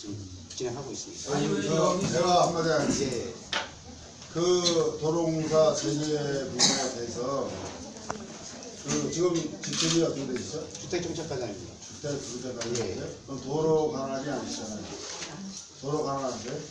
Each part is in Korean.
지금 진행하고 있습니다. 아니, 제가 한마디 하겠습니다. 예. 그 도로공사 재개 부분에 대해서 그 지금 지침이 어떻게 되시죠? 주택정책과장입니다. 주택부재관인데 그럼 도로 관할이 아니시잖아요. 도로 관할인데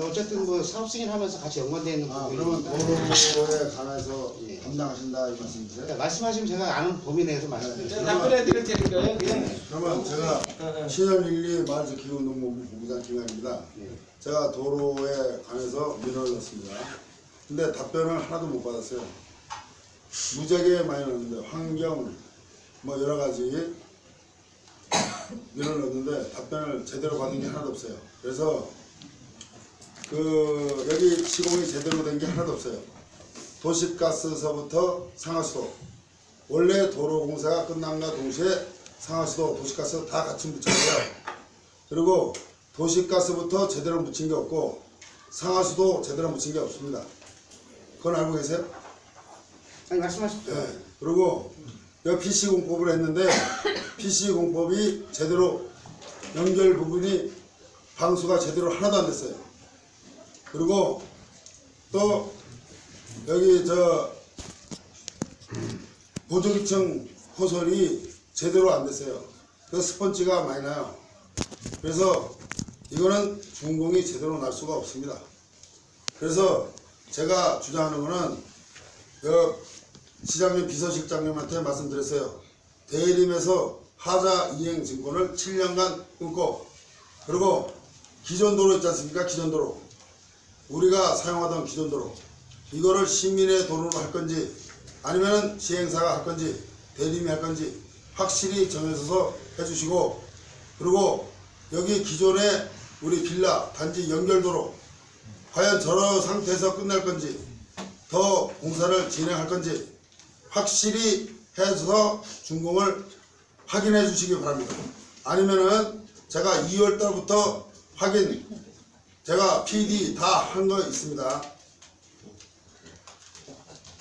어쨌든 뭐 사업 승인하면서 같이 연관되어 있는 그러면 부분이니까 도로에 관해서 예. 담당하신다 이 말씀이세요? 말씀하시면 제가 아는 범위 내에서 말씀드릴게요. 답변해 드릴 테니까요. 그냥. 그러면 제가 신현 1, 2 마을지키운동본부 본부장 김현입니다. 예. 제가 도로에 관해서 민원을 넣었습니다. 근데 답변을 하나도 못 받았어요. 무지하게 많이 넣었는데 환경 뭐 여러 가지 민원을 넣었는데 답변을 제대로 받은 게 하나도 없어요. 그래서 그 여기 시공이 제대로 된 게 하나도 없어요. 도시가스서부터 상하수도 원래 도로공사가 끝남과 동시에 상하수도 도시가스 다 같이 묻혀져요. 그리고 도시가스부터 제대로 묻힌 게 없고 상하수도 제대로 묻힌 게 없습니다. 그건 알고 계세요? 아니 말씀하십시오. 네. 그리고 여기 PC공법을 했는데 PC공법이 제대로 연결 부분이 방수가 제대로 하나도 안 됐어요. 그리고 또 여기 저 보조기층 호설이 제대로 안 됐어요. 그 스펀지가 많이 나요. 그래서 이거는 준공이 제대로 날 수가 없습니다. 그래서 제가 주장하는 거는 시장님 비서실장님한테 말씀드렸어요. 대림에서 하자 이행 증권을 7년간 끊고 그리고 기존 도로 있지 않습니까? 기존 도로 우리가 사용하던 기존 도로 이거를 시민의 도로로 할 건지 아니면 시행사가 할 건지 대림이 할 건지 확실히 정해서 해주시고 그리고 여기 기존에 우리 빌라 단지 연결도로 과연 저런 상태에서 끝날 건지 더 공사를 진행할 건지 확실히 해서 준공을 확인해 주시기 바랍니다. 아니면은 제가 2월 달부터 확인 제가 PD 다 한 거 있습니다.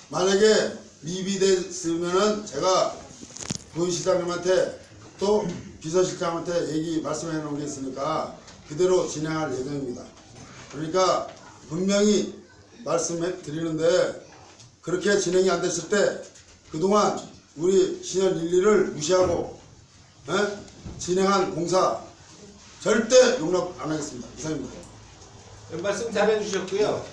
만약에 미비됐으면은 제가 부시장님한테 또 비서실장한테 얘기 말씀해 놓은 게 있으니까 그대로 진행할 예정입니다. 그러니까 분명히 말씀해 드리는데 그렇게 진행이 안 됐을 때 그동안 우리 신현 1, 2를 무시하고 진행한 공사 절대 용납 안 하겠습니다. 이상입니다. 말씀 잘 해주셨고요.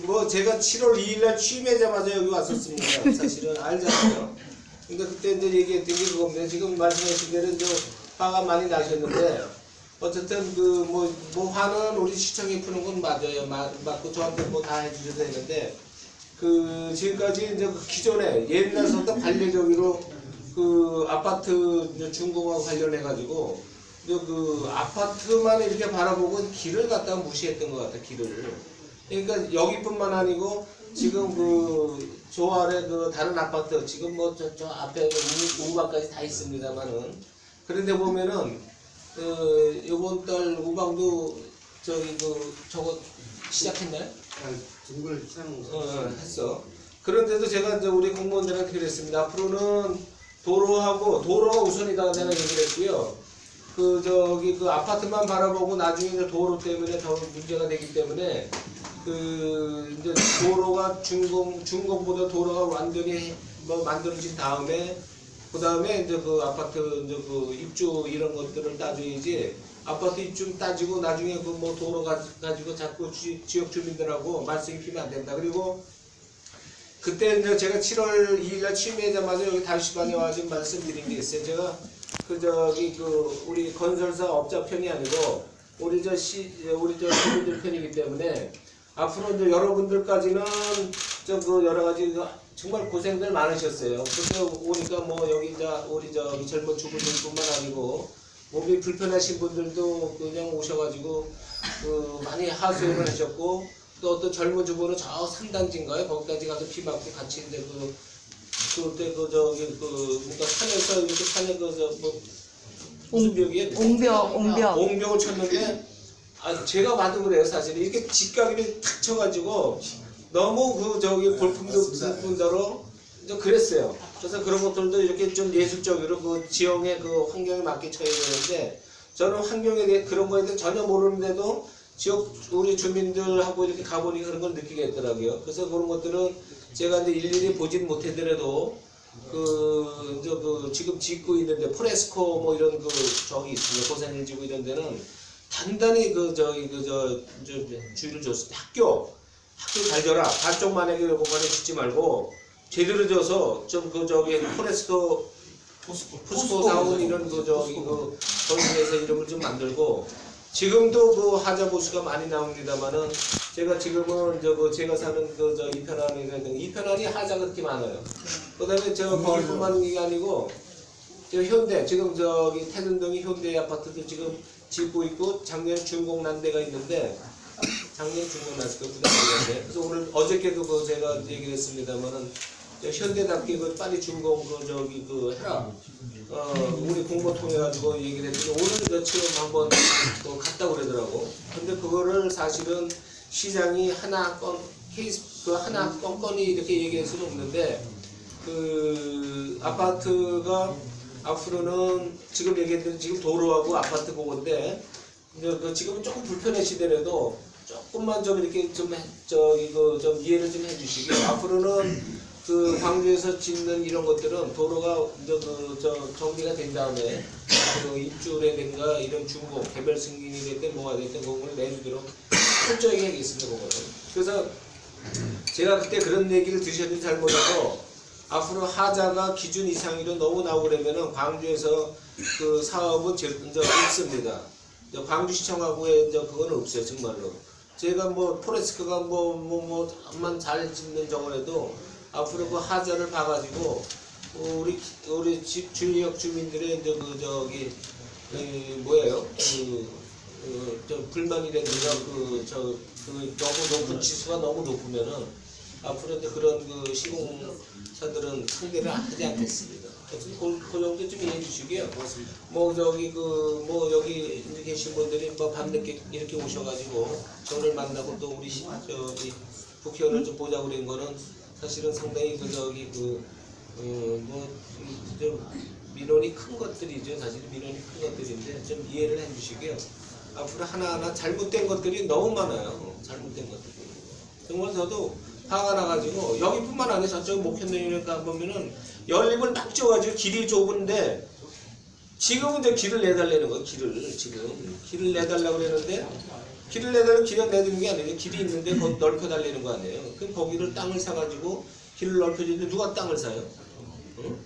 뭐 제가 7월 2일날 취임하자마자 여기 왔었습니다. 사실은 알잖아요. 근데 그때 이제 얘기했던 게 그겁니다. 지금 말씀하신 대로 좀 화가 많이 나셨는데 어쨌든 뭐 화는 우리 시청이 푸는 건 맞아요. 맞고 저한테 뭐 다 해주셔도 되는데 지금까지 이제 기존에 옛날부터 관례적으로 아파트 이제 준공하고 관련해 가지고 아파트만 이렇게 바라보고 길을 갖다가 무시했던 것 같아. 길을. 그러니까 여기뿐만 아니고 지금 저 아래 다른 아파트 지금 뭐 저 앞에 우방까지 다 있습니다만은 그런데 보면은 이번 달 우방도 저거 시작했나요? 등불 사용 했어. 그런데도 제가 이제 우리 공무원들한테 그랬습니다. 앞으로는 도로가 우선이다 내가 얘기를 했고요. 아파트만 바라보고 나중에 이제 도로 때문에 더 문제가 되기 때문에 이제 도로가 준공보다 도로가 완전히 뭐 만들어진 다음에 그 다음에 이제 아파트 이제 입주 이런 것들을 따져야지 아파트 입주 따지고 나중에 뭐 도로 가지고 자꾸 지역 주민들하고 말썽이 피면 안 된다. 그리고 그때 이제 제가 7월 2일날 취임하자마자 여기 5시반에 와서 말씀드린 게 있어요. 제가 우리 건설사 업자 편이 아니고 우리 저 시민들 편이기 때문에 앞으로 이제 여러분들까지는 여러 가지 정말 고생들 많으셨어요. 그때 오니까 뭐 여기 우리 젊은 주부들뿐만 아니고 몸이 불편하신 분들도 그냥 오셔가지고 많이 하소연을 하셨고 또 젊은 주부는 저 3단지인가요? 거기까지 가서 비 맞고 같이 있는데 그때 뭔가 산에서 이렇게 산에 뭐 무슨 벽이에요? 옹벽을 쳤는데 제가 봐도 그래요. 사실 이렇게 직각이 탁 쳐가지고 너무 볼품도 없을 뿐더러 그랬어요. 그래서 그런 것들도 이렇게 좀 예술적으로 지형의 환경에 맞게 쳐야 되는데 저는 환경에 대해 그런 거에 대해 전혀 모르는데도 지역 우리 주민들하고 이렇게 가보니 그런 걸 느끼겠더라고요. 그래서 그런 것들은 제가 이제 일일이 보진 못하더라도 지금 짓고 있는데 포레스코 뭐 이런 저기 있습니다. 고산일지구 이런 데는 단단히 주의를 줬습니다. 학교 잘 져라. 반쪽 만약에 공간에 짓지 말고 제대로 져서 좀 포레스코 포스코 사원 이런 거기에서 이름을 좀 만들고 지금도 하자 보수가 많이 나옵니다만은 제가 지금은 제가 사는 이편안이 하자가 그렇게 많아요. 그다음에 거기뿐만이 아니고 현대 지금 태릉동이 현대 아파트도 지금 짓고 있고 작년 준공 난 데가 있는데 작년 준공 났을 거 부담되는데 그래서 오늘 어저께도 제가 얘기를 했습니다만은 현대답게 빨리 준공 해라. 우리 공모 통해 가지고 얘기를 했더니 오늘 며칠 한번 갔다 그러더라고. 근데 그거를 사실은 시장이 하나 건건이 이렇게 얘기할 수는 없는데 아파트가 앞으로는 지금 얘기했던 지금 도로하고 아파트 공원인데 지금은 조금 불편하시더라도 조금만 좀 이렇게 좀 이해를 좀 해주시게 앞으로는 광주에서 짓는 이런 것들은 도로가 정리가 된 다음에 입주라든가 이런 준공 개별 승인이 됐든 뭐가 됐든 그걸 내주도록 철저하게 하겠습니다. 그거는. 그래서 제가 그때 그런 얘기를 드셨는지 잘 몰라도 앞으로 하자가 기준 이상으로 너무 나오려면은 광주에서 사업은 없습니다. 광주시청하고의 그거는 없어요. 정말로. 제가 포레스코가 한만 잘 짓는 저거라도 앞으로 하자를 봐가지고 우리 지역 주민들의 불만이라든가 너무 높은 지수가 너무 높으면은 앞으로 그런 시공사들은 상대를 하지 않겠습니다. 그 정도 좀 이해해 주시고요. 여기 계신 분들이 밤늦게 이렇게 오셔가지고 저를 만나고 또 우리 국회의원을 좀 보자고 그런 거는 사실은 상당히 민원이 큰 것들이죠. 사실 민원이 큰 것들인데 좀 이해를 해주시고요. 앞으로 하나하나 잘못된 것들이 너무 많아요. 잘못된 것들이. 정말 저도 화가 나가지고 여기뿐만 아니라 저쪽 목현동이니까 보면은 연립을 막 쪄가지고 길이 좁은데 지금은 이제 길을 내달라는 거예요. 길을 내달라고 그러는데 길을 내달라고 길을 내주는 게 아니에요. 길이 있는데 거기 넓혀달라는 거 아니에요. 그럼 거기를 땅을 사가지고 길을 넓혀주는데 누가 땅을 사요?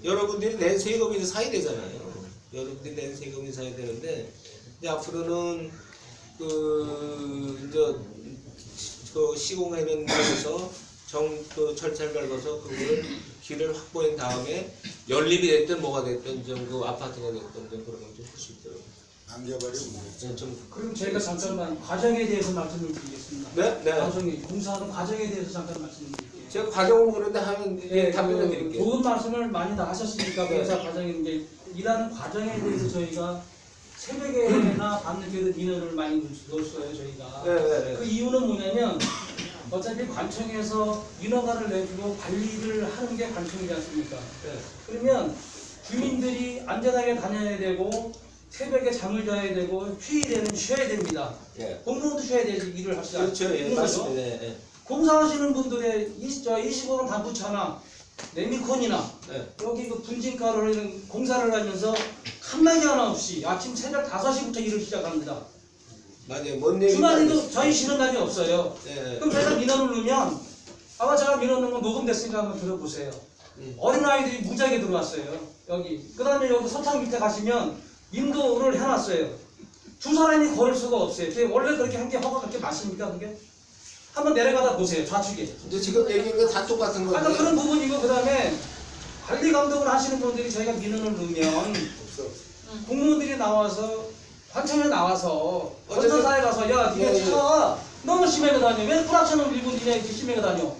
여러분들이 낸 세금이 사야 되잖아요. 여러분들이 낸 세금이 사야 되는데 이제 앞으로는 시공하는 데서 절차를 밟아서 그걸 길을 확보한 다음에 연립이 됐든 뭐가 됐든 아파트가 됐든 그런 걸 좀 할 수 있도록. 그럼 저희가 잠깐만 과정에 대해서 말씀을 드리겠습니다. 네? 공사하는 과정에 대해서 잠깐 말씀을 드릴게요. 제가 과정을 모르는데 하면 답변을 드릴게요. 좋은 말씀을 많이 다 하셨으니까 공사 과정에 이제 일하는 과정에 대해서 저희가 새벽에나 밤늦게도 민원을 많이 넣었어요. 저희가. 그 이유는 뭐냐면 어차피 관청에서 인허가를 내주고 관리를 하는 게 관청이지 않습니까? 그러면 주민들이 안전하게 다녀야 되고 새벽에 잠을 자야 되고 휴일에는 쉬어야 됩니다. 공무원도 쉬어야 되지 일을 할 수 있는 거죠. 공사하시는 분들의 25원 단부차나 레미콘이나 여기 분진가루를 공사를 하면서 한마디 하나 없이 아침 새벽 5시부터 일을 시작합니다. 맞아요. 주말에도 저희 쉬는 날이 없어요. 그럼 제가 민원을 넣으면 아마 제가 민원 넣은 거 녹음됐으니까 한번 들어보세요. 어린아이들이 무지하게 들어왔어요. 여기. 그 다음에 여기 서창 밑에 가시면 인도를 해놨어요. 두 사람이 걸을 수가 없어요. 원래 그렇게 한 게 허가가 그렇게 많습니까? 그게? 한번 내려가다 보세요. 좌측에. 이제 지금 얘기한 거 다 똑같은 건데. 아까 그런 부분이고 그 다음에 관리 감독을 하시는 분들이 저희가 민원을 넣으면 공무원들이 나와서 관청에 나와서 건설사에 가서 야 니네 차가 너무 심하게 다녀. 왜 프락션을 밀고 니네 이렇게 심하게 다녀.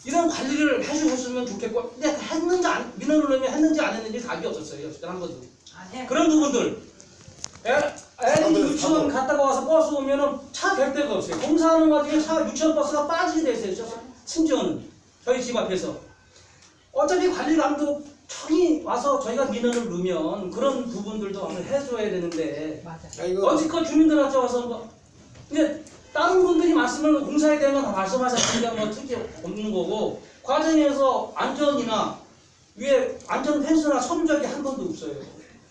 이런 관리를 해주셨으면 좋겠고 근데 했는지 민원을 넣으면 했는지 안 했는지 답이 없었어요. 한 번도. 그런 부분들 애들 유치원 갔다가 와서 버스 오면은 차 댈 데가 없어요. 공사하는 와중에 유치원 버스가 빠지게 돼 있어요. 심지어는 저희 집 앞에서 어차피 관리 감독 천이 와서 저희가 민원을 넣으면 그런 부분들도 한번 해줘야 되는데 어찌껏 주민들한테 와서 뭐 근데 다른 분들이 말씀을 공사에 대한 건 다 말씀하셨으니까 뭐 특히 없는 거고 과정에서 안전이나 위에 안전 펜스나 선적이 한 번도 없어요.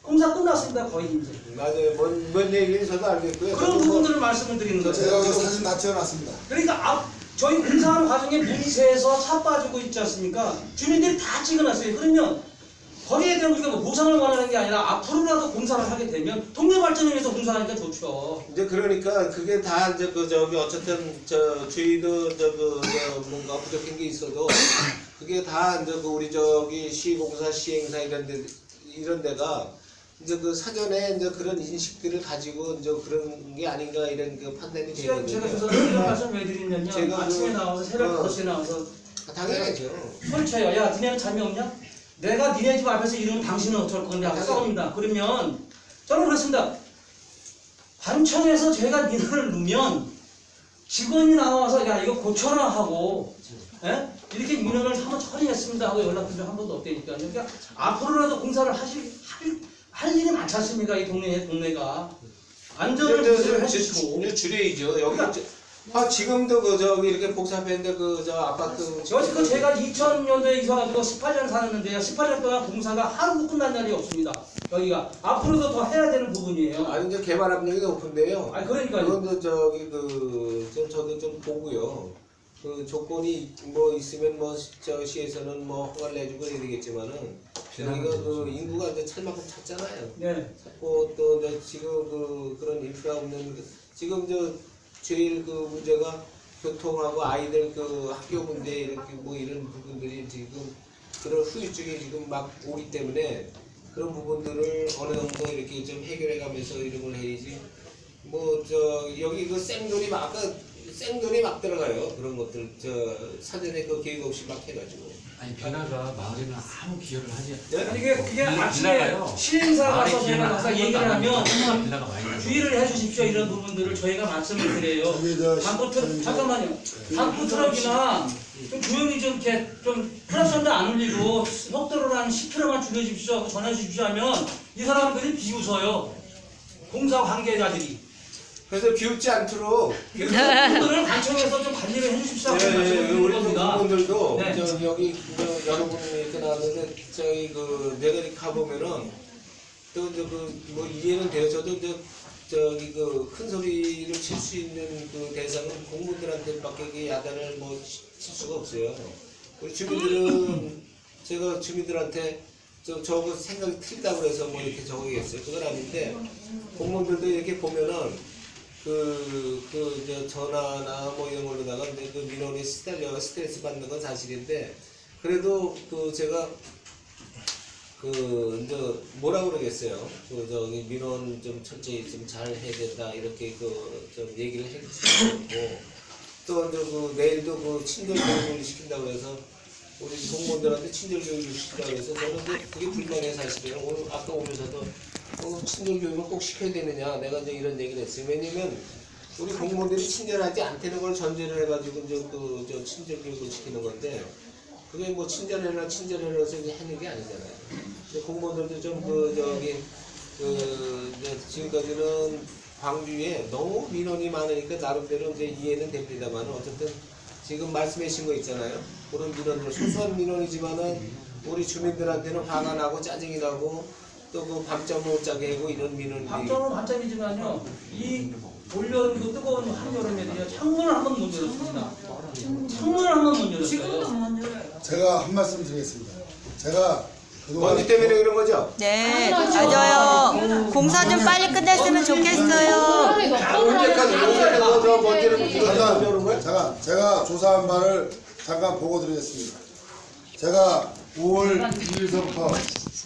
공사 끝났습니다 거의 이제. 맞아요. 뭔 얘기인지 저도 알겠고요. 그런 부분들을 말씀을 드리는 거예요. 제가 그 사진 다 찍어놨습니다. 그러니까 저희 공사하는 과정에 물이 새서 차 빠지고 있지 않습니까? 주민들이 다 찍어놨어요. 그러면 거기에 대한 우리가 뭐 보상을 원하는 게 아니라 앞으로라도 공사를 하게 되면 동네 발전을 위해서 공사하니까 좋죠. 이제 그러니까 그게 다 이제 그 저기 어쨌든 저 주의도 저 뭔가 부족한 게 있어도 그게 다 이제 그 우리 저기 시공사 시행사 이런 데가 이제 그 사전에 이제 그런 인식들을 가지고 이제 그런 게 아닌가 이런 그 판단이 되거든요. 제가 이런 말씀 왜 드리냐면 제가 아침에 나와서 새벽 5시에 나와서 당연하죠. 소리쳐요. 야 니네는 잠이 없냐? 내가 니네 집 앞에서 이러면 당신은 어쩔 건데 하고 싸웁니다. 그러면 저는 그렇습니다. 관청에서 제가 민원을 넣으면 직원이 나와서 야 이거 고쳐라 하고 예? 이렇게 민원을 한번 처리했습니다 하고 연락한 적 한 번도 없다니까요. 그러니까 앞으로라도 공사를 할 일이 많지 않습니까? 이 동네가 안전을 보호를 해주시고 줄여야죠. 여기 지금도 그 저기 이렇게 복잡했는데 그 저 아파트 제가 2000년도에 이사가지고 18년 살았는데요. 18년 동안 공사가 하루도 끝난 날이 없습니다. 여기가 앞으로도 더 해야 되는 부분이에요. 아니 이제 개발 압력이 높은데요. 아니 그러니까요. 그런데 저기 저도 좀 보고요. 그 조건이 뭐 있으면 뭐 저 시에서는 뭐 허가를 내주고 이러겠지만은 여기가 그 인구가 이제 찰만큼 찼잖아요. 네. 찼고 또 이제 지금 그런 인프라 없는 지금 제일 그 문제가 교통하고 아이들 그 학교 문제 이렇게 뭐 이런 부분들이 지금 그런 후유증이 지금 막 오기 때문에 그런 부분들을 어느 정도 이렇게 좀 해결해 가면서 이런 걸 해야지. 뭐 여기 그 생돈이 막 들어가요. 그런 것들 사전에 그 계획 없이 막 해가지고. 아니 변화가 마을에는 아무 기여를 하지 않아요. 아니 그게 아침에 시행사 가서 저희가 가서 얘기를 하면 주의를 해주십시오 이런 부분들을 저희가 말씀을 드려요. 잠깐만요. 당구 트럭이나 좀 조용히 좀 이렇게 좀 플러스한데 안 울리고 속도를 한 10km만 줄여주십시오 하고 전해주십시오 하면 이 사람들이 비웃어요. 공사 관계자들이. 그래서 비웃지 않도록 그분들을 관청에서 좀 관리를 해주십시오. 우리 공무원들도 네. 여기 여러분이 이렇게 나왔는데 저희 내가 이렇게 가보면은 또 이제 뭐 이해는 돼요. 저도 저기 큰 소리를 칠 수 있는 그 대상은 공무원들한테밖에 야단을 뭐 칠 수가 없어요. 우리 주민들은 제가 주민들한테 저거 생각이 틀리다고 그래서 뭐 이렇게 저거겠어요. 그건 아닌데 공무원들도 이렇게 보면은 전화나 뭐 이런 걸로다가 이제 그 민원이 스트레스 받는 건 사실인데 그래도 제가 이제 뭐라 그러겠어요. 저기 민원 좀 철저히 좀 잘 해야 된다 이렇게 좀 얘기를 해 주시고 또 이제 내일도 친절 교육을 시킨다고 해서 우리 공무원들한테 친절 교육을 시킨다고 해서 저는 그게 불만이에요 사실은. 오늘 아까 오면서도 친절 교육을 꼭 시켜야 되느냐 내가 이제 이런 얘기를 했어요. 왜냐면 우리 공무원들이 친절하지 않다는 걸 전제를 해가지고 이제 친절 교육을 시키는 건데 그게 뭐 친절해라 해서 하는 게 아니잖아요. 공무원들도 좀 지금까지는 광주에 너무 민원이 많으니까 나름대로 이제 이해는 됩니다만 어쨌든 지금 말씀하신 거 있잖아요. 그런 민원들 소소한 민원이지만은 우리 주민들한테는 화가 나고 짜증이 나고 또 그 밤잠 못 자게 하고 이런 민원이 밤잠은 밤잠이지만요. 이 올여름 그 뜨거운 한여름에도요. 창문을 한번 못 열었습니다. 창문을 한번 못 열었어요. 지금도 못 열어요. 제가 한 말씀 드리겠습니다. 제가 그동안 먼지 때문에 그런 거죠? 네, 맞아요. 공사 좀 빨리 끝냈으면 좋겠어요. 언제까지 먼지를 그런 거야? 잠깐 제가 조사한 바를 잠깐 보고 드리겠습니다. 제가 5월 1일서부터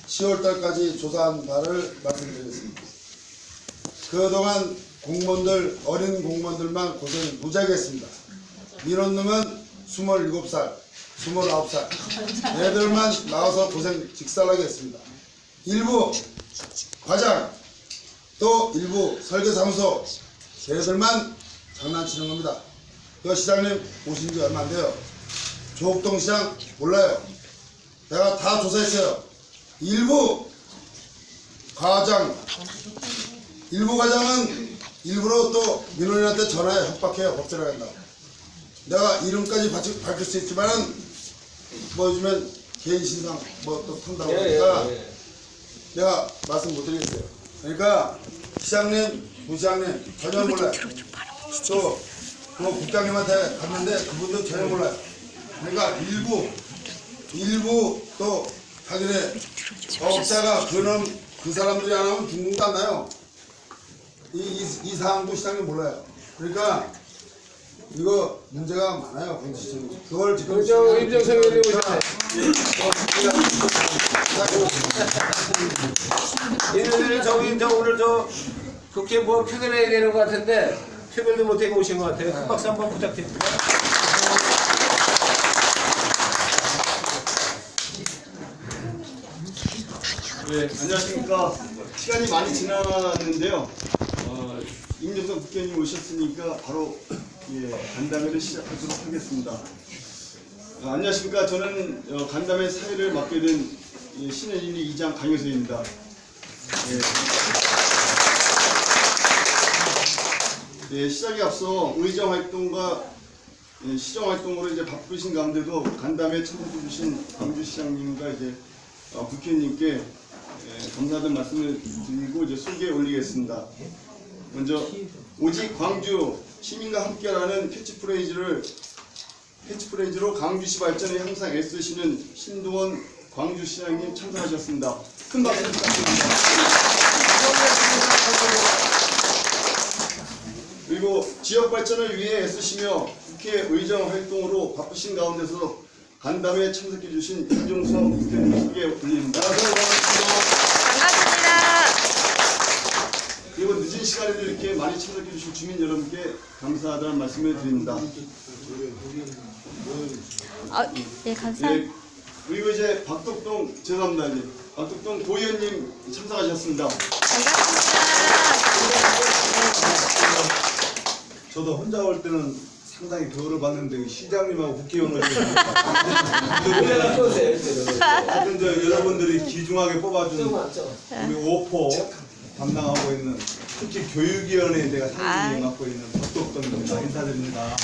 10월 달까지 조사한 바를 말씀드리겠습니다. 그동안 어린 공무원들만 고생 무지하게 했습니다. 민원 넣으면 27살, 29살 애들만 나와서 고생 직살하게 했습니다. 일부 과장 또 일부 설계사무소 걔네들만 장난치는 겁니다. 그 시장님 오신 지 얼마 안 돼요. 조옥동 시장 몰라요. 내가 다 조사했어요. 일부 과장은 일부러 또 민원인한테 전화해 협박해요. 법제를 한다. 내가 이름까지 밝힐 수 있지만은 뭐 요즘엔 개인 신상 뭐 또 턴다고 하니까 내가 말씀 못 드리겠어요. 그러니까 시장님, 부시장님 전혀 몰라요. 또 뭐 국장님한테 갔는데 그분도 전혀 몰라요. 그러니까 일부 또 자기네 업자가 그 사람들이 안 하면 중국도 안 나요. 이 사항도 시장님 몰라요. 그러니까 이거 문제가 많아요. 그걸 지금 임정성 의원님 오셨네. 오늘 국회 뭐 표결해야 되는 것 같은데 표결도 못하고 오신 것 같아요. 큰 박수 한번 부탁드립니다. 네, 안녕하십니까. 시간이 많이 지났는데요. 임정성 국회의원님 오셨으니까 바로 간담회를 시작하도록 하겠습니다. 안녕하십니까. 저는 간담회 사회를 맡게 된 신혜진이 2장 강효수입니다. 시작에 앞서 의정 활동과 시정 활동으로 이제 바쁘신 가운데도 간담회 참석해 주신 광주시장님과 이제 국회의원님께 감사하다는 말씀을 드리고 이제 소개에 올리겠습니다. 먼저 오직 광주 시민과 함께라는 캐치프레이즈로 광주시 발전에 항상 애쓰시는 신동원 광주시장님 참석하셨습니다. 큰 박수 부탁드립니다. 그리고 지역 발전을 위해 애쓰시며 국회 의정 활동으로 바쁘신 가운데서 간담회에 참석해 주신 임종성 국회의원 소개 올립니다. 반갑습니다. 그리고 늦은 시간에도 이렇게 많이 참석해 주신 주민 여러분께 감사하다는 말씀을 드립니다. 네, 감사합니다. 그리고 이제 박덕동 죄송합니다. 이제 박덕동 도의원님 참석하셨습니다. 반갑습니다. 저도 혼자 올 때는 상당히 교훈을 받는데 시장님하고 국회의원을 하여튼 여러분들이 귀중하게 뽑아준 우리 5포 담당하고 있는 특히 교육위원회에 내가 상임위 맡고 있는 박덕동입니다. 인사드립니다.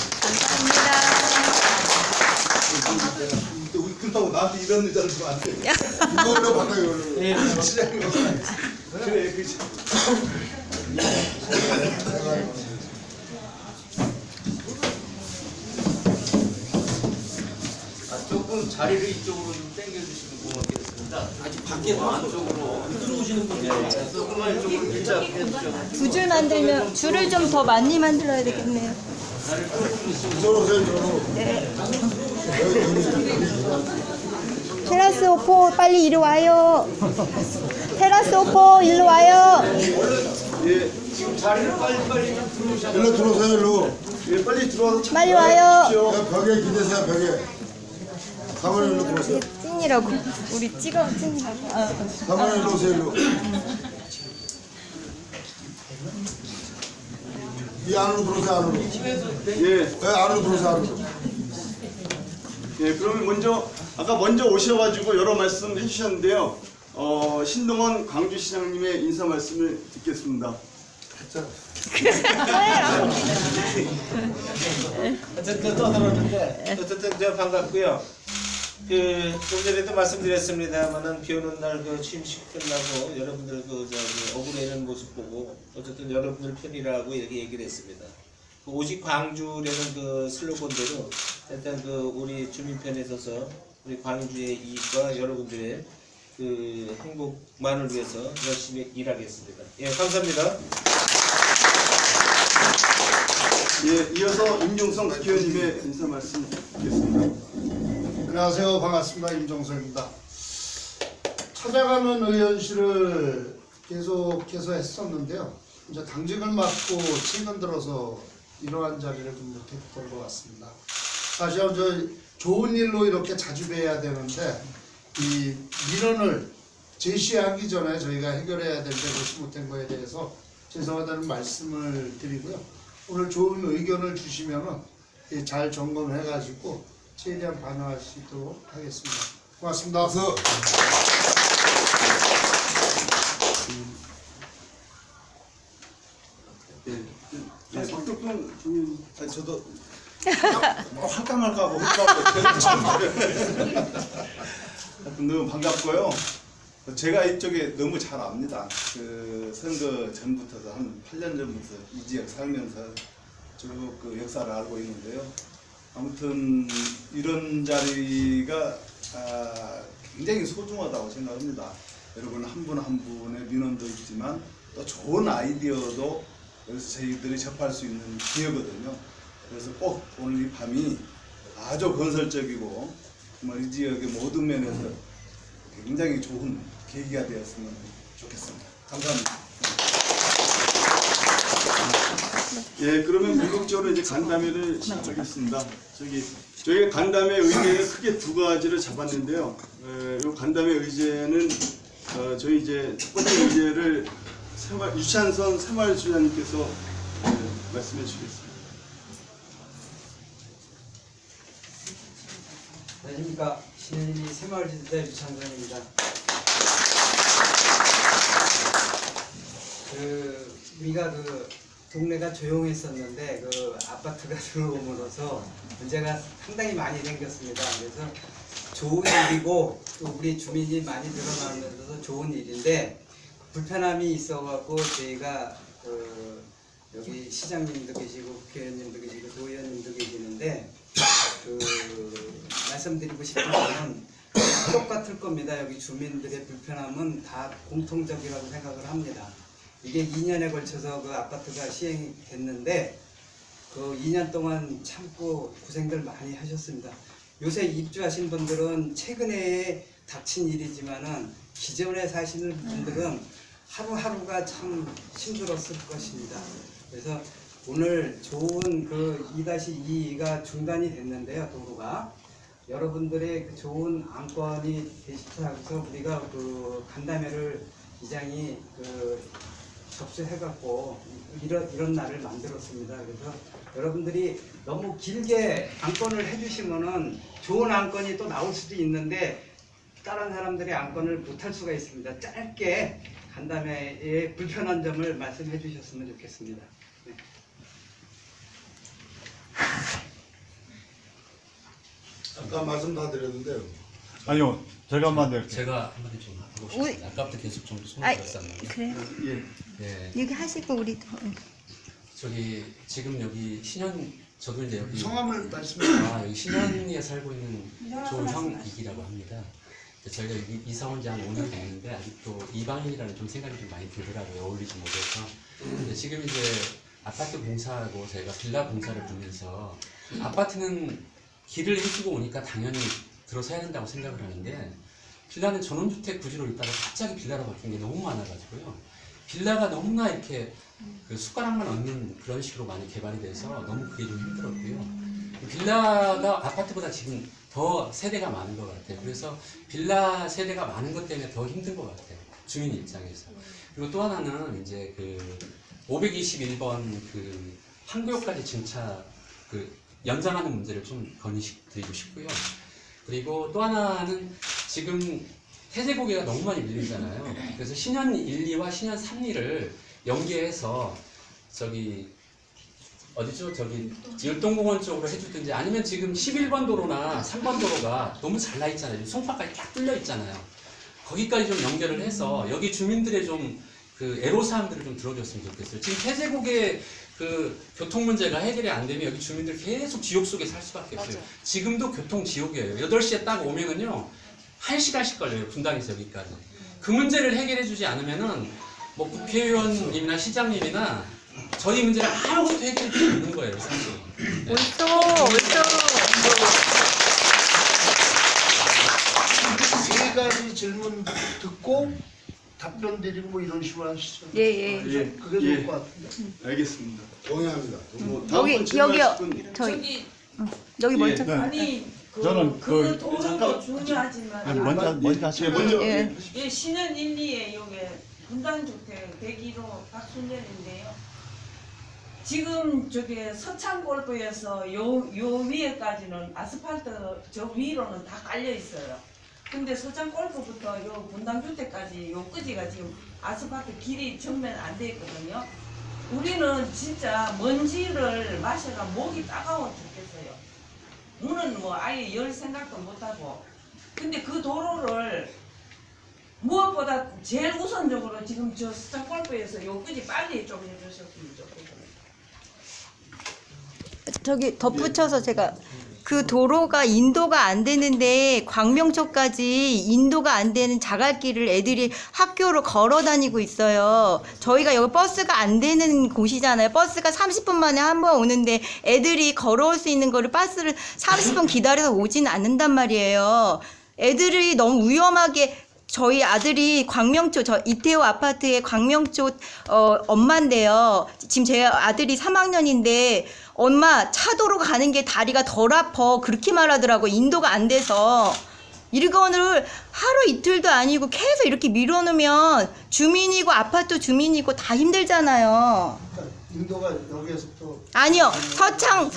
감사합니다. 그렇다고 나한테 이런 의자를 주면 안 돼. 이걸로 바꿔요. 그래 그치. 조금 자리를 이쪽으로 좀 당겨주시면 고맙겠습니다. 아직 밖에서 안쪽으로 들어오시는 분들 조금만 이쪽으로 일자 해주죠. 두 줄 만들면 줄을 좀 더 많이 만들어야 되겠네요. 네. 테라스 오포 빨리 이리 와요. 테라스 오포 일로 와요. 지금 자리를 빨리 좀 들어오셔야 일로 들어오세요. 일로. 빨리 들어와서 빨리 와요. 벽에 기대세요. 벽에. 사모님 일로 들어오세요. 찐이라고. 우리 찐이라고. 사모님 일로 오세요. 일로. 이 안으로 들어오세요. 안으로. 안으로 들어오세요. 안으로. 그러면 먼저 오셔가지고 여러 말씀 해주셨는데요. 신동원 광주시장님의 인사 말씀을 듣겠습니다. 어쨌든 떠들었는데 어쨌든 저 반갑고요. 좀 전에도 말씀드렸습니다만은 비 오는 날 취임식 끝나고 여러분들 억울해하는 모습 보고 어쨌든 여러분들 편이라고 이렇게 얘기를 했습니다. 오직 광주라는 슬로건대로 일단 우리 주민편에 있어서 우리 광주의 이익과 여러분들의 행복만을 위해서 열심히 일하겠습니다. 예, 감사합니다. 이어서 임종성 국회의원님의 인사 말씀 듣겠습니다. 안녕하세요. 반갑습니다. 임종석입니다. 찾아가는 의원실을 계속해서 했었는데요. 이제 당직을 맡고 최근 들어서 이러한 자리를 좀 못했던 것 같습니다. 사실은 좋은 일로 이렇게 자주 뵈야 되는데 이 민원을 제시하기 전에 저희가 해결해야 되는데 그렇지 못한 거에 대해서 죄송하다는 말씀을 드리고요. 오늘 좋은 의견을 주시면은 잘 점검해 가지고 최대한 반영할 수 있도록 하겠습니다. 고맙습니다. 박수. 박덕동 주민, 저도 할까 말까 하고 너무 반갑고요. 제가 이쪽에 너무 잘 압니다. 그 선거 전부터도 한 8년 전부터 이 지역 살면서 쭉 그 역사를 알고 있는데요. 아무튼 이런 자리가 굉장히 소중하다고 생각합니다. 여러분 한 분 한 분의 민원도 있지만 또 좋은 아이디어도 여기서 저희들이 접할 수 있는 기회거든요. 그래서 꼭 오늘 이 밤이 아주 건설적이고 정말 이 지역의 모든 면에서 굉장히 좋은 계기가 되었으면 좋겠습니다. 감사합니다. 예, 그러면 본격적으로 이제 간담회를 시작하겠습니다. 저희가 간담회 의제는 크게 두 가지를 잡았는데요. 이 간담회 의제는 저희 이제 첫 번째 의제를 유찬선 새마을주장님께서 말씀해 주시겠습니다. 안녕하십니까. 신현리 새마을지도자 유찬선입니다. 우리가 동네가 조용했었는데 아파트가 들어옴으로써 문제가 상당히 많이 생겼습니다. 그래서 좋은 일이고 또 우리 주민이 많이 늘어나면서 좋은 일인데 불편함이 있어갖고 저희가 여기 시장님도 계시고 국회의원님도 계시고 도의원님도 계시는데 말씀드리고 싶은 거는 똑같을 겁니다. 여기 주민들의 불편함은 다 공통적이라고 생각을 합니다. 이게 2년에 걸쳐서 아파트가 시행이 됐는데 2년 동안 참고 고생들 많이 하셨습니다. 요새 입주하신 분들은 최근에 닥친 일이지만은 기존에 사시는 분들은 하루하루가 참 힘들었을 것입니다. 그래서 오늘 좋은 2-2가 중단이 됐는데요, 도로가. 여러분들의 좋은 안건이 되시면서 우리가 간담회를 이장이 접수해갖고 이런 날을 만들었습니다. 그래서 여러분들이 너무 길게 안건을 해주시면은 좋은 안건이 또 나올 수도 있는데 다른 사람들의 안건을 못할 수가 있습니다. 짧게 간담회에 불편한 점을 말씀해 주셨으면 좋겠습니다. 네. 아까 말씀 다 드렸는데요. 아니요, 제가 한번 드릴게요. 제가 한마디 좀 하고 싶습니다. 아까부터 계속 좀 손을 들었었는데. 그래요? 예. 여기 하시고 우리도. 지금 여기 저도 이제 여기 성함을 말씀해 여기 신현리에 살고 있는 조형익이라고 합니다. 저희가 여기 이사 온 지 한 5년 됐는데 아직도 이방인이라는 좀 생각이 좀 많이 들더라고요. 어울리지 못해서. 근데 지금 이제 아파트 공사하고 저희가 빌라 공사를 보면서 아파트는 길을 해주고 오니까 당연히 들어서야 된다고 생각을 하는데 빌라는 전원주택 구조로 있다가 갑자기 빌라로 바뀐 게 너무 많아가지고요. 빌라가 너무나 이렇게 숟가락만 얹는 그런 식으로 많이 개발이 돼서 너무 그게 좀 힘들었고요. 빌라가 아파트보다 지금 더 세대가 많은 것 같아요. 그래서 빌라 세대가 많은 것 때문에 더 힘든 것 같아요. 주민 입장에서. 그리고 또 하나는 이제 521번 판교까지 증차 연장하는 문제를 좀 건의드리고 싶고요. 그리고 또 하나는 지금 태세고개가 너무 많이 밀리잖아요. 그래서 신현 1, 2와 신현 3, 2를 연계해서 어디죠? 율동공원 쪽으로 해주든지 아니면 지금 11번 도로나 3번 도로가 너무 잘 나 있잖아요. 송파까지 쫙 뚫려 있잖아요. 거기까지 좀 연결을 해서 여기 주민들의 좀 애로사항들을 좀 들어줬으면 좋겠어요. 지금 태세고개 교통 문제가 해결이 안 되면 여기 주민들 계속 지옥 속에 살 수밖에 없어요. 맞아. 지금도 교통 지옥이에요. 8시에 딱 오면은요 1시간씩 걸려요. 분당에서 여기까지. 그 문제를 해결해 주지 않으면은 뭐 국회의원님이나 시장님이나 저희 문제를 아무것도 해결할 수 없는 거예요, 사실. 네. 옳죠. 세 가지 질문 듣고 답변 드리고 뭐 이런 식으로 하시죠. 예. 그게 좋을 것 같은데. 알겠습니다. 동의합니다. 여기 먼저. 네. 저는 도로도 중요하지만 먼저 하시죠. 예, 신현 1, 2에 여기 분당주택 101호 박순전인데요. 지금 서창골프에서 요 위에까지는 아스팔트 저 위로는 다 깔려 있어요. 근데 서창골프부터 요 분당주택까지 요 끄지가 지금 아스팔트 길이 정면 안 돼 있거든요. 우리는 진짜 먼지를 마셔가 목이 따가워 죽겠어요. 우는 뭐 아예 열 생각도 못하고. 근데 그 도로를 무엇보다 제일 우선적으로 지금 저 수자골프에서 요까지 빨리 좀 해주셨으면 좋겠어요. 저기 덧붙여서 제가 그 도로가 인도가 안 되는데 광명초까지 인도가 안 되는 자갈길을 애들이 학교로 걸어 다니고 있어요. 저희가 여기 버스가 안 되는 곳이잖아요. 버스가 30분 만에 한 번 오는데 애들이 걸어올 수 있는 거를 버스를 30분 기다려서 오지는 않는단 말이에요. 애들이 너무 위험하게 저희 아들이 광명초 저 이태호 아파트의 광명초 엄마인데요. 지금 제 아들이 3학년인데 엄마 차도로 가는 게 다리가 덜 아파 그렇게 말하더라고. 인도가 안 돼서. 이거를 하루 이틀도 아니고 계속 이렇게 밀어놓으면 주민이고 아파트 주민이고 다 힘들잖아요. 그러니까 인도가 여기에서 또 아니요 서창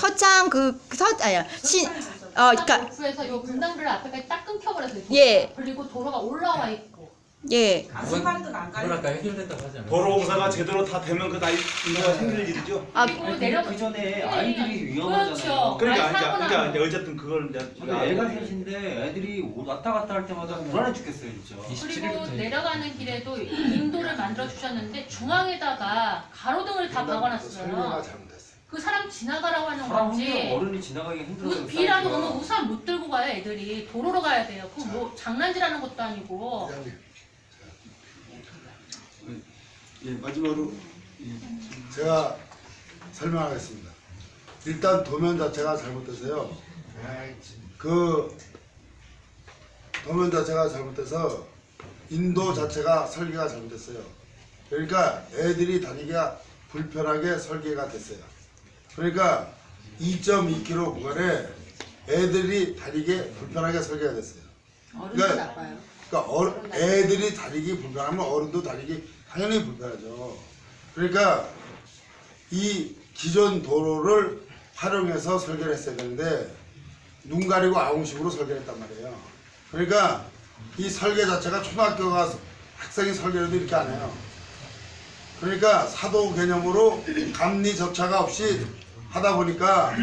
그러니까 골프에서 요 분당별 앞에까지 딱 끊겨버렸어요. 예. 그리고 도로가 올라와 있고. 예. 아스팔트가 안 깔려. 아까 해결됐다고 하지 않아요? 도로 공사가 제대로 다 되면 그 다 인도가 생길 일이죠. 그리고 내려가. 그 전에 아이들이 위험하잖아요. 그렇죠. 그러니까 이제 어쨌든 그걸 이제 애가 셋인데 애들이 왔다 갔다 할 때마다 불안해 죽겠어요, 진짜. 그리고 내려가는 길에도 인도를 만들어 주셨는데 중앙에다가 가로등을 다 박아놨어요. 그 사람 지나가라고 하는 건지. 어른이 지나가기 힘들어요. 비라도 오면 우산 못 들고 가요, 애들이. 도로로 가야 돼요. 그럼 뭐 장난질하는 것도 아니고. 예, 마지막으로 제가 설명하겠습니다. 일단 도면 자체가 잘못돼서요. 그 도면 자체가 잘못돼서 인도 자체가 설계가 잘못됐어요. 그러니까 애들이 다니기가 불편하게 설계가 됐어요. 그러니까 2.2km 구간에 애들이 다니기 불편하게 설계가 됐어요. 어른도 나빠요. 그러니까 애들이 다니기 불편하면 어른도 다니기 당연히 불편하죠. 그러니까 이 기존 도로를 활용해서 설계를 했어야 되는데 눈 가리고 아웅식으로 설계를 했단 말이에요. 그러니까 이 설계 자체가 초등학교 가서 학생이 설계해도 이렇게 안 해요. 그러니까 사도 개념으로 감리 절차가 없이 하다 보니까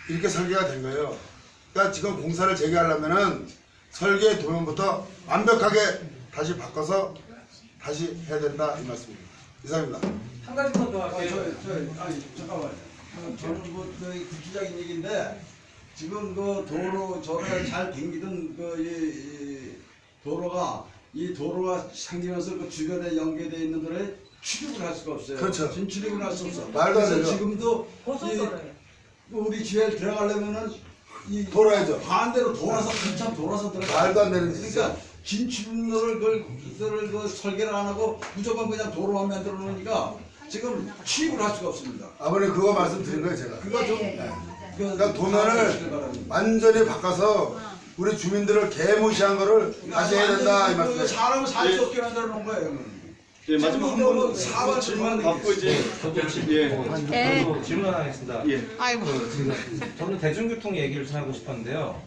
이렇게 설계가 된 거예요. 그러니까 지금 공사를 재개하려면은 설계 도면부터 완벽하게 다시 바꿔서 다시 해야 된다 이 말씀입니다. 이상입니다. 한 가지만 더 할게요. 잠깐만요. 저는 뭐 구체적인 얘기인데 지금 그 도로 저를 잘 댕기던 이 도로가 생기면서 그 주변에 연계되어 있는 데에 출입을 할 수가 없어요. 그렇죠. 진출입을 할 수 없어. 말도 안 그래서 되죠. 지금도 우리 지혜를 들어가려면은 돌아야죠. 반대로 돌아서 한참 돌아서 들어가. 말도 안 되는 짓이죠. 그러니까 진출로를 그걸 설계를 안 하고 무조건 그냥 도로만 만들어 놓으니까 지금 취입을 할 수가 없습니다. 아버님 그거 말씀드린 거예요 제가. 그거 좀 그러니까 도면을 완전히 바꿔서 우리 주민들을 개무시한 거를 다시 해야 된다 이 말씀이에요. 사람을 살 수 없게 만들어 놓은 거예요. 예, 마지막 한 번 질문 받고 이제 저도 질문 하나 하겠습니다. 예. 아이고. 저는 대중교통 얘기를 좀 하고 싶었는데요.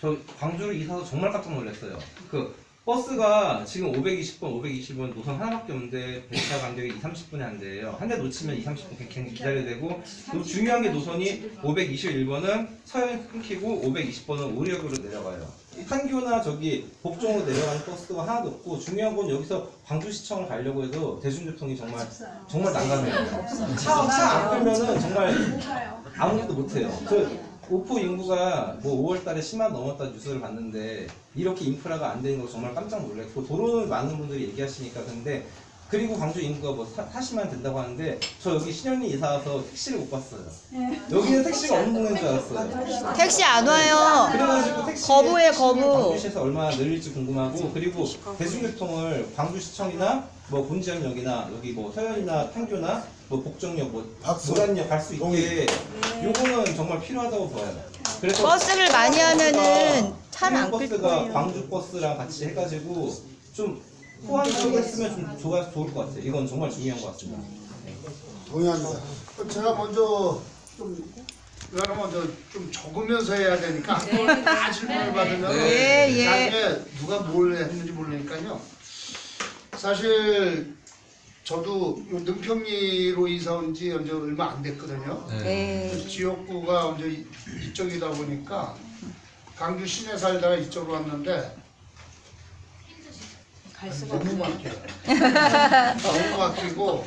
저 광주를 이사서 정말 깜짝 놀랐어요. 그 버스가 지금 520번, 520번 노선 하나밖에 없는데 배차 간격이 2~30분이 안 돼요. 한 대 놓치면 2~30분 기다려야 되고 또 중요한 게 노선이 521번은 서해에서 끊기고 520번은 오리역으로 내려가요. 판교나 저기 복종으로 내려가는 버스가 하나도 없고 중요한 건 여기서 광주시청을 가려고 해도 대중교통이 정말 난감해요. 차 안 끌면은 정말 아무것도 못해요. 오포 인구가 뭐 5월달에 10만 넘었다 뉴스를 봤는데 이렇게 인프라가 안 되는 거 정말 깜짝 놀랐고 도로는 많은 분들이 얘기하시니까 근데 그리고 광주 인구가 뭐 40만 된다고 하는데 저 여기 신현리 이사 와서 택시를 못 봤어요. 여기는 택시가 없는 동네인 줄 알았어요. 택시 안 와요. 그래가지고 택시 거부해 거부. 광주시에서 얼마나 늘릴지 궁금하고 그리고 대중교통을 광주시청이나 뭐 본지역역이나 여기 뭐 서현이나 판교나 뭐 복정역 뭐 노란역 갈 수 있게 요거는 정말 필요하다고 봐요. 그래서 버스를 많이 하면은 차를 안 끌 버스가 거예요. 광주 버스랑 같이 해가지고 좀 호환적으로 했으면 좀 좋을 것 같아요. 이건 정말 중요한 것 같습니다. 동의합니다. 제가 먼저 이거는 먼저 좀 적으면서 해야 되니까 다 질문을 받으면 예. 나중에 누가 뭘 했는지 모르니까요. 사실 저도 요 능평리로 이사 온 지 언제 얼마 안 됐거든요. 네. 지역구가 언제 이쪽이다 보니까 강주 시내 살다가 이쪽으로 왔는데 너무 막혀요. 너무 막히고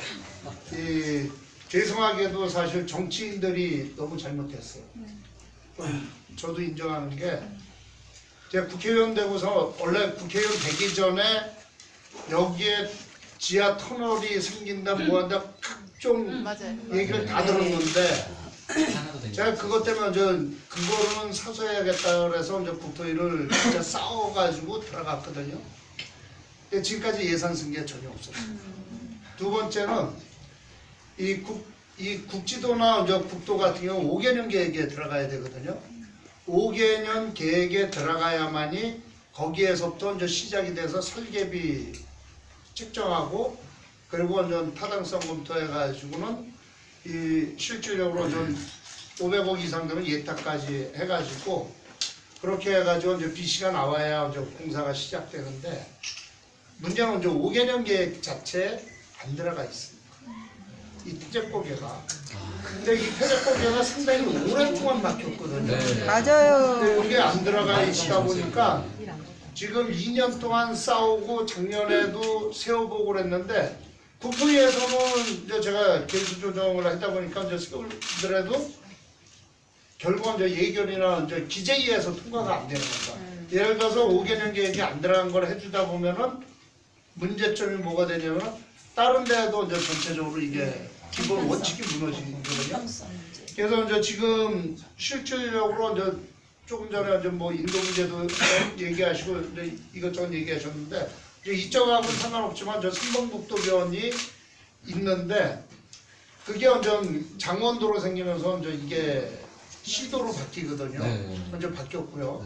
죄송하게도 사실 정치인들이 너무 잘못했어요. 저도 인정하는 게 제가 국회의원 되고서 원래 국회의원 되기 전에 여기에 지하 터널이 생긴다 뭐한다 각종 얘기를 다 들었는데 제가 그것 때문에 그거는 사소해야겠다 그래서 이제 국토위를 진짜 싸워가지고 들어갔거든요. 근데 지금까지 예산 쓴 게 전혀 없었어요. 두 번째는 이 국지도나 이제 국도 같은 경우 5개년 계획에 들어가야 되거든요. 5개년 계획에 들어가야만이 거기에서부터 이제 시작이 돼서 설계비 책정하고 그리고 이제 타당성 검토해가지고는 이 실질적으로 좀 500억 이상 되면 예탁까지 해가지고 그렇게 해가지고 이제 BC가 나와야 이제 공사가 시작되는데 문제는 이제 5개년 계획 자체에 안 들어가 있습니다. 이 태제고개가. 근데 이 태제고개가 상당히 오랫동안 막혔거든요. 네. 맞아요. 근데 이게 안 들어가 있다 보니까 지금 2년 동안 싸우고 작년에도 세워보고 그랬는데 국토위에서는 이제 제가 계수 조정을 하다 보니까 이제 세우더라도 결국은 이제 예결이나 이제 기재위에서 통과가 안 되는 겁니다. 예를 들어서 5개년 계획이 안 들어간 걸 해주다 보면은 문제점이 뭐가 되냐면 다른 데도 이제 전체적으로 이게 기본 원칙이 무너지거든요. 그래서 이제 지금 실질적으로 이제 조금 전에 이제 뭐 인도 문제도 얘기하시고 이제 이것저것 얘기하셨는데 이제 이쪽하고는 상관없지만 저 삼봉국도변이 있는데 그게 완전 장원도로 생기면서 이제 이게 시도로 바뀌거든요. 먼저 바뀌었고요.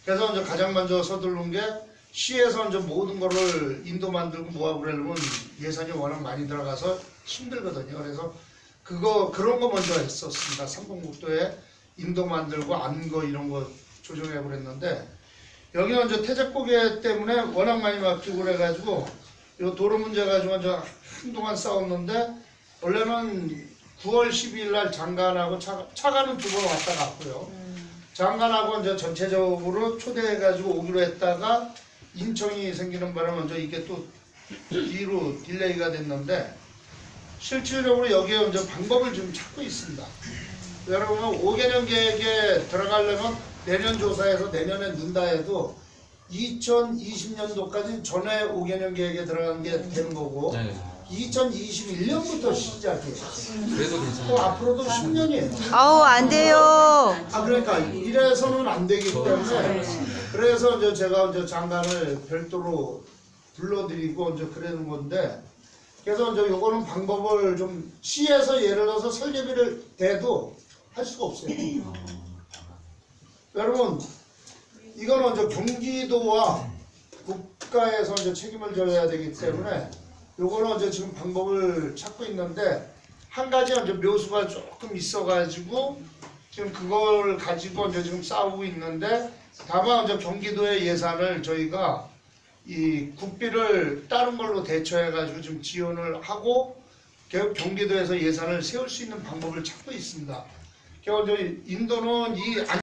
그래서 이제 가장 먼저 서두른 게 시에서 이제 모든 거를 인도 만들고 뭐하고 그러려면 예산이 워낙 많이 들어가서 힘들거든요. 그래서 그런 거 먼저 했었습니다. 삼봉국도에 인도 만들고 안거 이런 거 조정해 그랬는데 여기는 이제 태제고개 때문에 워낙 많이 막히고 그래가지고 이 도로 문제 가지고 이제 한동안 싸웠는데 원래는 9월 12일 날 장관하고 차관은 2번 왔다 갔고요. 장관하고 이제 전체적으로 초대해가지고 오기로 했다가 인청이 생기는 바람에 이제 이게 또 뒤로 딜레이가 됐는데 실질적으로 여기에 이제 방법을 좀 찾고 있습니다. 여러분 5개년 계획에 들어가려면 내년 조사에서 내년에 넣는다 해도 2020년도까지 전에 5개년 계획에 들어가는 게 되는 거고 2021년부터 시작이에요. 그래도 괜찮아요. 또 앞으로도 10년이에요. 아우 안 돼요. 그러니까 이래서는 안 되기 때문에 그래서 이제 제가 이제 장관을 별도로 불러드리고 이제 그러는 건데 그래서 이제 요거는 방법을 좀 시에서 예를 들어서 설계비를 대도 할 수가 없어요. 여러분 이거는 이제 경기도와 국가에서 이제 책임을 져야 되기 때문에 요거는 이제 지금 방법을 찾고 있는데 한 가지 이제 묘수가 조금 있어가지고 지금 그걸 가지고 이제 지금 싸우고 있는데 다만 이제 경기도의 예산을 저희가 이 국비를 다른 걸로 대처해가지고 지금 지원을 하고 경기도에서 예산을 세울 수 있는 방법을 찾고 있습니다. 인도는 이